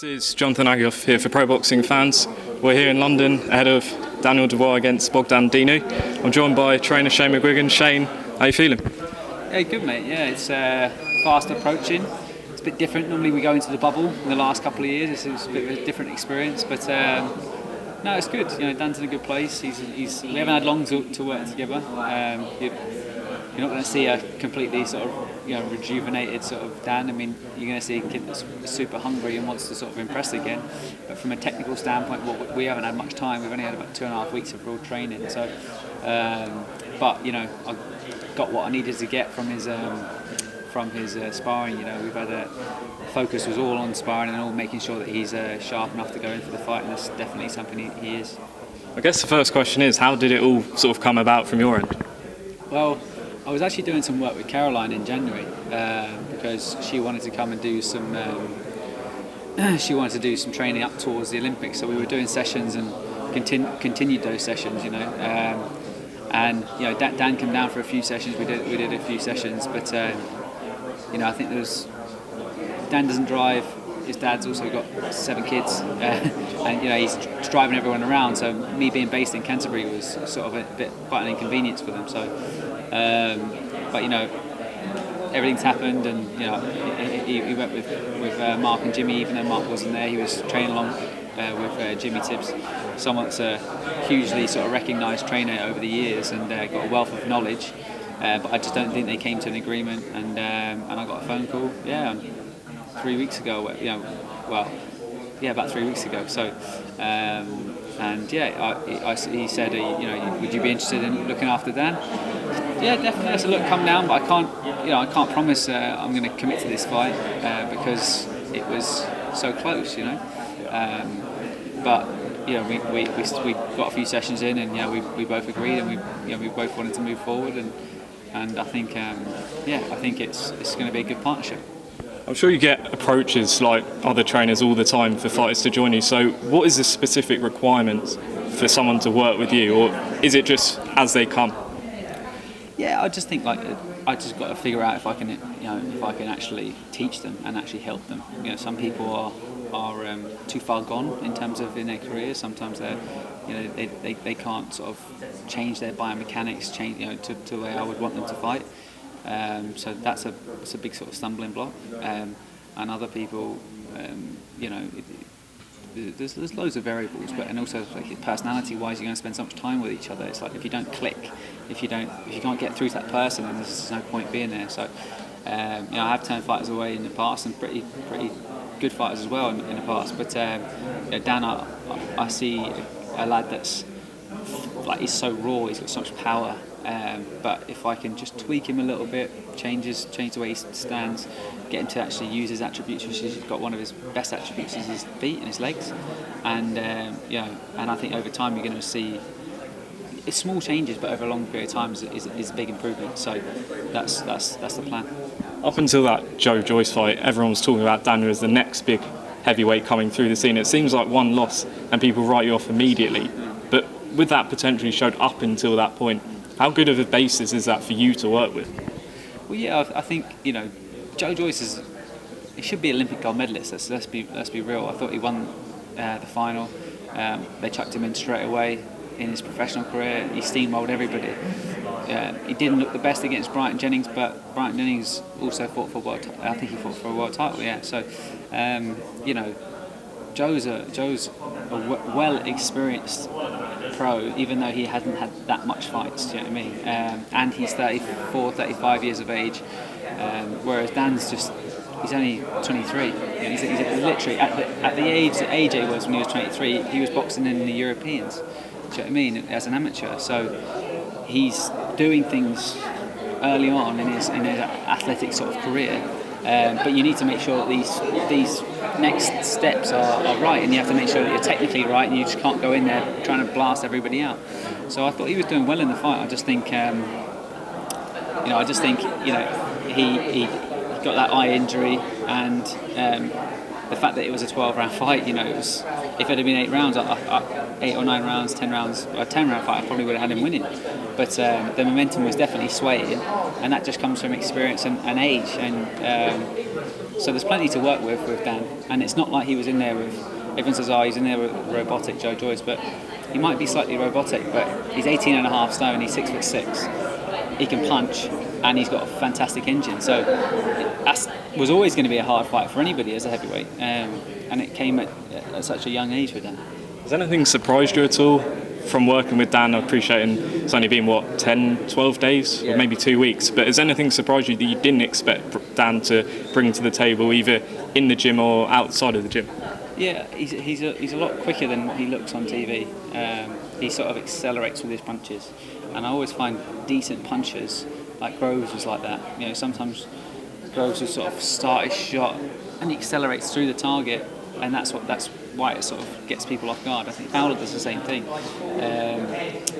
This is Jonathan Agioff here for Pro Boxing Fans. We're here in London ahead of Daniel Dubois against Bogdan Dinu. I'm joined by trainer Shane McGuigan. Shane, how you feeling? Yeah, good mate. Yeah, it's fast approaching. It's a bit different. Normally we go into the bubble in the last couple of years. It's a bit of a different experience, but no, it's good. You know, Dan's in a good place. We haven't had long to work together. You're not going to see a completely sort of rejuvenated sort of Dan. I mean, you're going to see a kid that's super hungry and wants to sort of impress again. But from a technical standpoint, we haven't had much time. We've only had about 2.5 weeks of real training. So, but I got what I needed to get from his sparring. We've had a focus was all on sparring and all making sure that he's sharp enough to go in for the fight, and that's definitely something he is. I guess the first question is, how did it all sort of come about from your end? Well, I was actually doing some work with Caroline in January because she wanted to come and do some. She wanted to do some training up towards the Olympics, so we were doing sessions and continued those sessions. And Dan came down for a few sessions. We did a few sessions, but I think Dan doesn't drive. His dad's also got 7 kids, and he's driving everyone around. So me being based in Canterbury was sort of quite an inconvenience for them. So, but everything's happened, and he went with Mark and Jimmy. Even though Mark wasn't there, he was training along with Jimmy Tibbs, someone that's a hugely sort of recognised trainer over the years and got a wealth of knowledge. But I just don't think they came to an agreement, and I got a phone call. 3 weeks ago. About 3 weeks ago. So, he said, would you be interested in looking after Dan? Yeah, definitely. I said, look, come down, but I can't promise I'm going to commit to this fight because it was so close, But we got a few sessions in, and we both agreed, and we both wanted to move forward, and I think I think it's going to be a good partnership. I'm sure you get approaches like other trainers all the time for fighters to join you. So what is the specific requirements for someone to work with you, or is it just as they come? Yeah, I just think I just got to figure out if I can actually teach them and actually help them. Some people are too far gone in terms of in their careers. Sometimes they can't sort of change their biomechanics to the way I would want them to fight. So that's a big sort of stumbling block, and other people, there's loads of variables, and also like personality-wise, you're going to spend so much time with each other. It's like if you don't click, if you can't get through to that person, then there's no point being there. So, I have turned fighters away in the past, and pretty good fighters as well in the past. But Dan, I see a lad that's he's so raw. He's got so much power. But if I can just tweak him a little bit, change the way he stands, get him to actually use his attributes, which he's got one of his best attributes is his feet and his legs, and and I think over time you're going to see it's small changes, but over a long period of time is a big improvement. So that's the plan. Up until that Joe Joyce fight, everyone was talking about Daniel as the next big heavyweight coming through the scene. It seems like one loss and people write you off immediately, but with that potentially showed up until that point. How good of a basis is that for you to work with? Well, yeah, I think Joe Joyce he should be Olympic gold medalist. Let's be real. I thought he won the final. They chucked him in straight away in his professional career. He steamrolled everybody. He didn't look the best against Bryton Jennings, but Bryton Jennings also fought for I think he fought for a world title. Yeah, so Joe's a well experienced pro, even though he hasn't had that much fights, do you know what I mean? And he's 34, 35 years of age, whereas Dan's he's only 23. He's literally at the age that AJ was when he was 23, he was boxing in the Europeans, do you know what I mean, as an amateur. So he's doing things early on in his athletic sort of career, but you need to make sure that these next steps are right, and you have to make sure that you're technically right, and you just can't go in there trying to blast everybody out. So I thought he was doing well in the fight. I just think he got that eye injury, and the fact that it was a 12-round fight, it was, if it had been 8 rounds, 8 or 9 rounds, 10 rounds, a 10-round fight, I probably would have had him winning. But the momentum was definitely swaying, and that just comes from experience and age. And so there's plenty to work with Dan. And it's not like he was in there with, everyone says, he's in there with robotic Joe Joyce, but he might be slightly robotic, but he's 18 and a half stone, he's 6'6", he can punch, and he's got a fantastic engine. So that was always going to be a hard fight for anybody as a heavyweight, and it came at such a young age with Dan. Has anything surprised you at all from working with Dan? I appreciate it's only been, 10, 12 days, or maybe 2 weeks, but has anything surprised you that you didn't expect Dan to bring to the table, either in the gym or outside of the gym? Yeah, he's a lot quicker than what he looks on TV. He sort of accelerates with his punches, and I always find decent punchers, like Groves was like that. Sometimes Groves will sort of start his shot and he accelerates through the target, and that's why it sort of gets people off guard. I think Fowler does the same thing.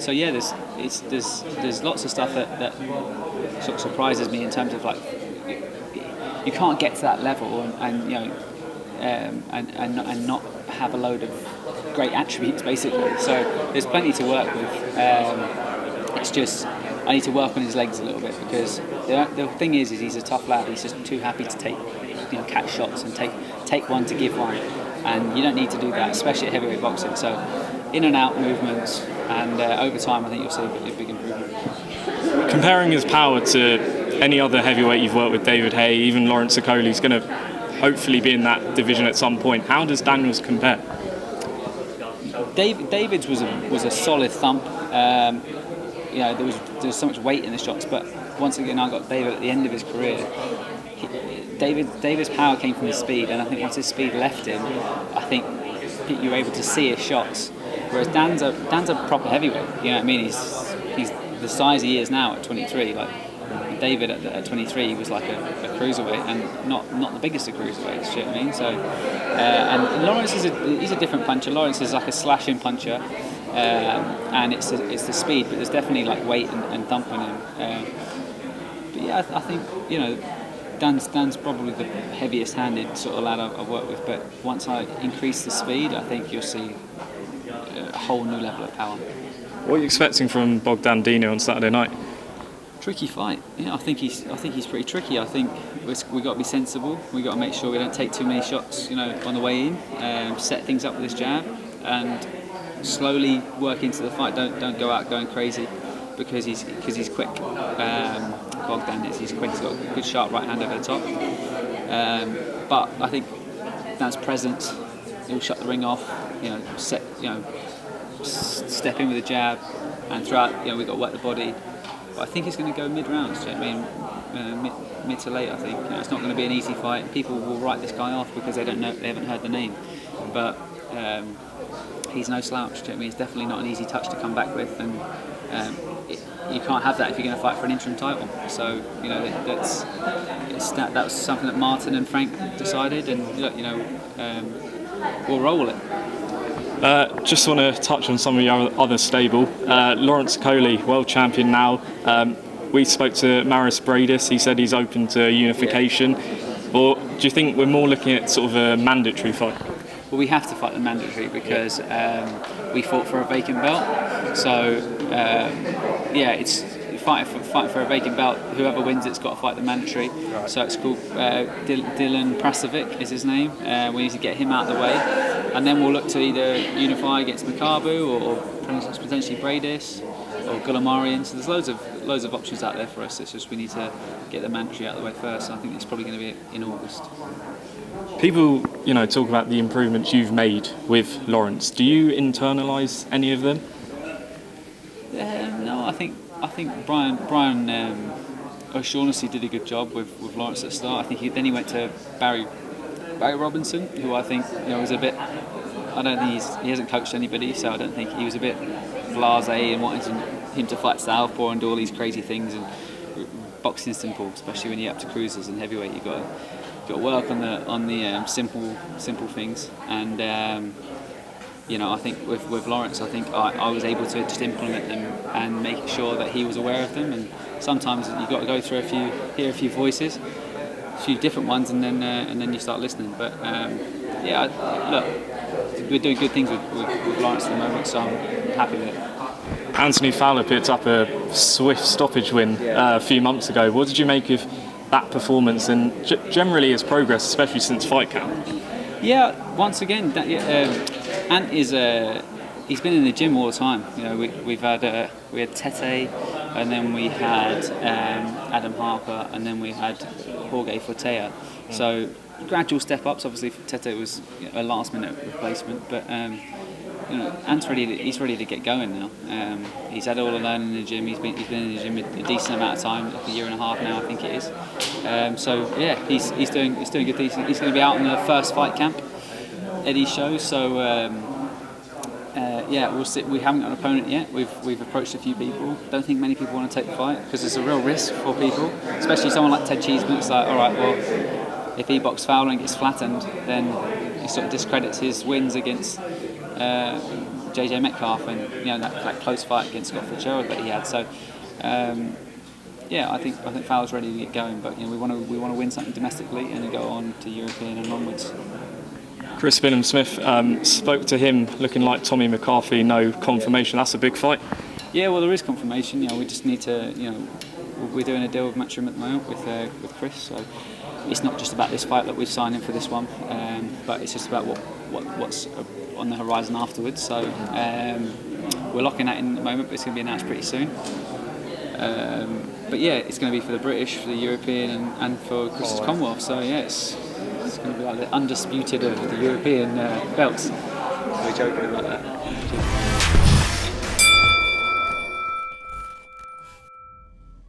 So yeah, there's lots of stuff that sort of surprises me in terms of, like, you can't get to that level and not have a load of great attributes, basically. So there's plenty to work with. It's just I need to work on his legs a little bit, because the thing is he's a tough lad. He's just too happy to take, catch shots and take one to give one, and you don't need to do that, especially at heavyweight boxing. So in and out movements, and over time I think you'll see a big improvement. Comparing his power to any other heavyweight you've worked with, David Haye, even Lawrence Okolie, is going to hopefully be in that division at some point. How does Daniel's compare? David's was a solid thump. There was so much weight in the shots, but once again, I got David at the end of his career. David's power came from his speed, and I think once his speed left him, I think you were able to see his shots. Whereas Dan's a proper heavyweight. You know what I mean? He's the size he is now at 23. Like David at 23, he was like a cruiserweight, and not the biggest of cruiserweights. You know what I mean? So, and Lawrence he's a different puncher. Lawrence is like a slashing puncher. And it's the speed, but there's definitely like weight and thump in him. But yeah, I think Dan's probably the heaviest handed sort of lad I've worked with. But once I increase the speed, I think you'll see a whole new level of power. What are you expecting from Bogdan Dinu on Saturday night? Tricky fight. I think he's pretty tricky. I think we got to be sensible. We got to make sure we don't take too many shots, on the way in. Set things up with his jab and slowly work into the fight. Don't go out going crazy, because he's quick. Bogdan he's quick. He's got a good sharp right hand over the top. But I think Dan's presence, he'll shut the ring off. Step in with a jab, and throughout, we've got to work the body. But I think it's going to go mid-rounds. Mid to late. I think it's not going to be an easy fight. People will write this guy off because they haven't heard the name. But he's no slouch. He's definitely not an easy touch to come back with, and you can't have that if you're going to fight for an interim title. So that was something that Martin and Frank decided, and we'll roll it. Just want to touch on some of your other stable. Lawrence Okolie, world champion now. We spoke to Maris Bradis. He said he's open to unification. Yeah. Or do you think we're more looking at sort of a mandatory fight? Well, we have to fight the mandatory because we fought for a vacant belt. So it's fighting for a vacant belt. Whoever wins it's got to fight the mandatory. Right. So it's called Dylan Prasovic is his name. We need to get him out of the way, and then we'll look to either unify against Makabu or potentially Bradis or Gulamarian. So there's loads of options out there for us. It's just we need to get the mandatory out of the way first. So I think it's probably going to be in August. People, talk about the improvements you've made with Lawrence. Do you internalise any of them? No, I think Brian O'Shaughnessy did a good job with Lawrence at the start. I think he went to Barry Robinson, who I think was a bit. I don't think he hasn't coached anybody, so I don't think he was a bit blasé and wanted him to fight southpaw and do all these crazy things. And boxing's simple, especially when you're up to cruisers and heavyweight. You've got to work on the simple things. And I think with Lawrence, I think I was able to just implement them and make sure that he was aware of them. And sometimes you've got to go through hear a few voices. few different ones, and then you start listening. But look, we're doing good things with Lawrence at the moment, so I'm happy with it. Anthony Fowler picked up a swift stoppage win a few months ago. What did you make of that performance and generally his progress, especially since fight camp? Yeah, once again, Ant is he's been in the gym all the time. You know, we had Tete, and then we had Adam Harper, and then we had Jorge Fortea. So gradual step ups. Obviously, Tete was a last minute replacement, but Ant's he's ready to get going now. He's had all the learning in the gym. He's been in the gym a decent amount of time, like a year and a half now, I think it is. He's doing good things. He's going to be out in the first fight camp, Eddie's show. So we'll see. We haven't got an opponent yet. We've approached a few people. Don't think many people want to take the fight because it's a real risk for people, especially someone like Ted Cheeseman. It's like, all right, well, if he boxes Fowler and gets flattened, then he sort of discredits his wins against JJ Metcalf and that close fight against Scott Fitzgerald that he had. So I think Fowler's ready to get going, but we want to win something domestically and then go on to European and onwards. Chris Billam-Smith, spoke to him looking like Tommy McCarthy. No confirmation. That's a big fight. Yeah, well, there is confirmation. We just need to. We're doing a deal with Matchroom at the moment with Chris. So it's not just about this fight that we've signed in for this one, but it's just about what's on the horizon afterwards. So we're locking that in at the moment, but it's going to be announced pretty soon. But yeah, it's going to be for the British, for the European, and for Chris's Commonwealth. So yeah, it's going to be like the undisputed of the European belts. We're joking about that.